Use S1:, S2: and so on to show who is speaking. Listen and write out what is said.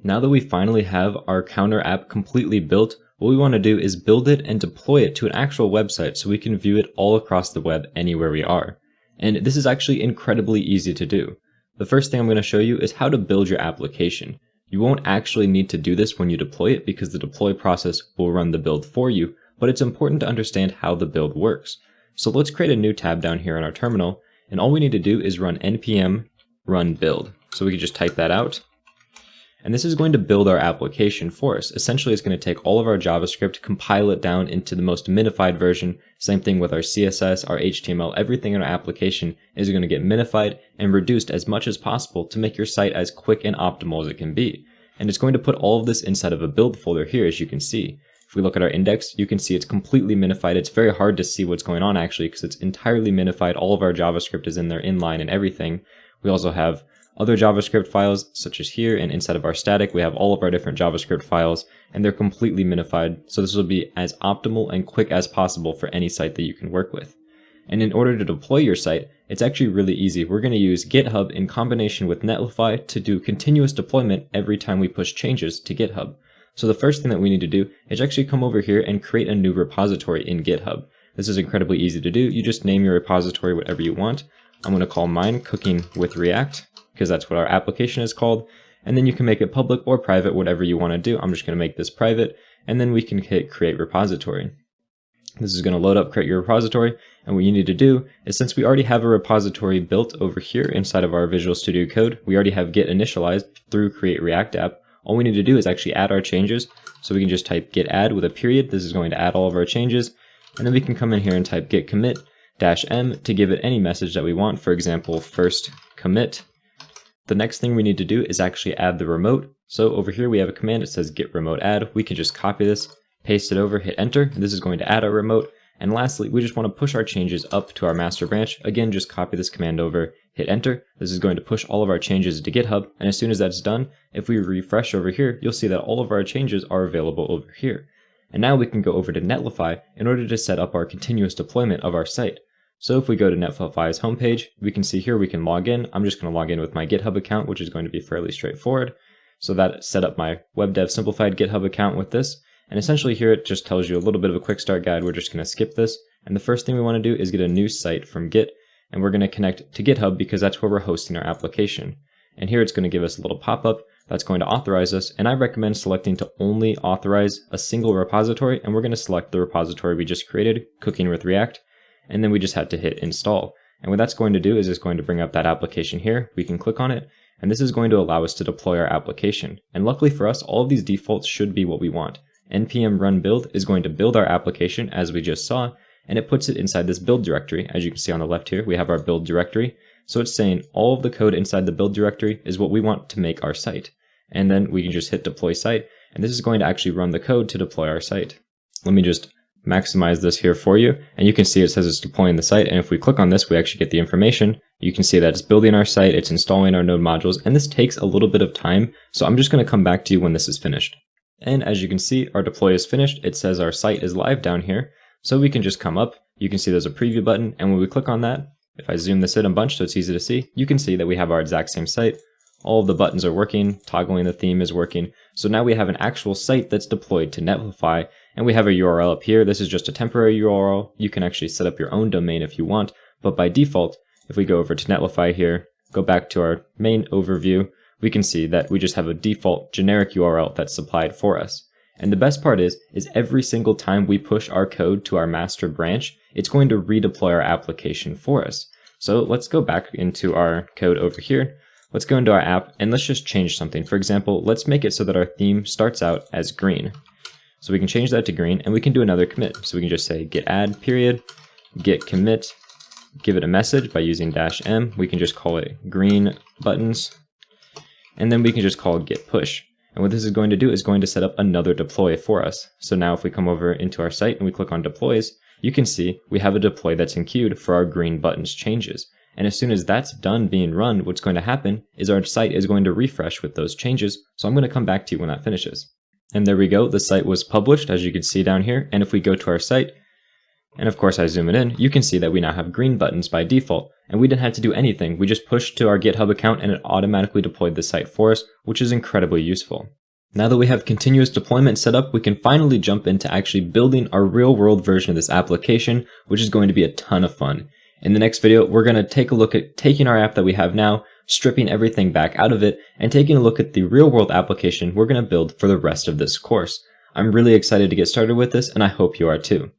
S1: Now that we finally have our counter app completely built, what we want to do is build it and deploy it to an actual website so we can view it all across the web anywhere we are. And this is actually incredibly easy to do. The first thing I'm going to show you is how to build your application. You won't actually need to do this when you deploy it because the deploy process will run the build for you, but it's important to understand how the build works. So let's create a new tab down here in our terminal, and all we need to do is run npm run build. So we can just type that out. And this is going to build our application for us. Essentially, it's going to take all of our JavaScript, compile it down into the most minified version. Same thing with our CSS, our HTML, everything in our application is going to get minified and reduced as much as possible to make your site as quick and optimal as it can be. And it's going to put all of this inside of a build folder here, as you can see. If we look at our index, you can see it's completely minified. It's very hard to see what's going on actually because it's entirely minified. All of our JavaScript is in there inline and everything. We also have other JavaScript files such as here, and inside of our static we have all of our different JavaScript files, and they're completely minified, so this will be as optimal and quick as possible for any site that you can work with. And in order to deploy your site, it's actually really easy. We're going to use GitHub in combination with Netlify to do continuous deployment every time we push changes to GitHub. So the first thing that we need to do is actually come over here and create a new repository in GitHub. This is incredibly easy to do. You just name your repository whatever you want. I'm going to call mine Cooking with React, because that's what our application is called, and then you can make it public or private, whatever you want to do. I'm just going to make this private, and then we can hit create repository. This is going to load up create your repository, and what you need to do is, since we already have a repository built over here inside of our Visual Studio Code, we already have Git initialized through create React app. All we need to do is actually add our changes, so we can just type git add with a period. This is going to add all of our changes, and then we can come in here and type git commit -m to give it any message that we want, for example first commit. The next thing we need to do is actually add the remote. So over here we have a command that says git remote add. We can just copy this, paste it over, hit enter. This is going to add our remote. And lastly, we just want to push our changes up to our master branch. Again, just copy this command over, hit enter. This is going to push all of our changes to GitHub. And as soon as that's done, if we refresh over here, you'll see that all of our changes are available over here. And now we can go over to Netlify in order to set up our continuous deployment of our site. So if we go to Netlify's homepage, we can see here we can log in. I'm just going to log in with my GitHub account, which is going to be fairly straightforward. So that set up my Web Dev Simplified GitHub account with this. And essentially here it just tells you a little bit of a quick start guide. We're just going to skip this. And the first thing we want to do is get a new site from Git. And we're going to connect to GitHub because that's where we're hosting our application. And here it's going to give us a little pop-up that's going to authorize us. And I recommend selecting to only authorize a single repository. And we're going to select the repository we just created, Cooking with React. And then we just had to hit install. And what that's going to do is it's going to bring up that application here. We can click on it, and this is going to allow us to deploy our application. And luckily for us, all of these defaults should be what we want. npm run build is going to build our application as we just saw, and it puts it inside this build directory. As you can see on the left here, we have our build directory. So it's saying all of the code inside the build directory is what we want to make our site. And then we can just hit deploy site, and this is going to actually run the code to deploy our site. Let me just maximize this here for you, and you can see it says it's deploying the site, and if we click on this we actually get the information. You can see that it's building our site, it's installing our node modules, and this takes a little bit of time, so I'm just going to come back to you when this is finished. And as you can see, our deploy is finished. It says our site is live down here, so we can just come up. You can see there's a preview button, and when we click on that, if I zoom this in a bunch so it's easy to see, you can see that we have our exact same site. All of the buttons are working, toggling the theme is working. So now we have an actual site that's deployed to Netlify, and we have a URL up here. This is just a temporary URL. You can actually set up your own domain if you want, but by default, if we go over to Netlify here, go back to our main overview, we can see that we just have a default generic URL that's supplied for us. And the best part is every single time we push our code to our master branch, it's going to redeploy our application for us. So let's go back into our code over here. Let's go into our app and let's just change something. For example, let's make it so that our theme starts out as green. So we can change that to green, and we can do another commit. So we can just say git add period, git commit, give it a message by using -m. We can just call it green buttons, and then we can just call it git push. And what this is going to do is going to set up another deploy for us. So now if we come over into our site and we click on deploys, you can see we have a deploy that's in queued for our green buttons changes. And as soon as that's done being run, what's going to happen is our site is going to refresh with those changes. So I'm going to come back to you when that finishes. And there we go. The site was published, as you can see down here. And if we go to our site, and of course I zoom it in, you can see that we now have green buttons by default. And we didn't have to do anything. We just pushed to our GitHub account and it automatically deployed the site for us, which is incredibly useful. Now that we have continuous deployment set up, we can finally jump into actually building our real-world version of this application, which is going to be a ton of fun. In the next video, we're going to take a look at taking our app that we have now, stripping everything back out of it, and taking a look at the real-world application we're going to build for the rest of this course. I'm really excited to get started with this, and I hope you are too.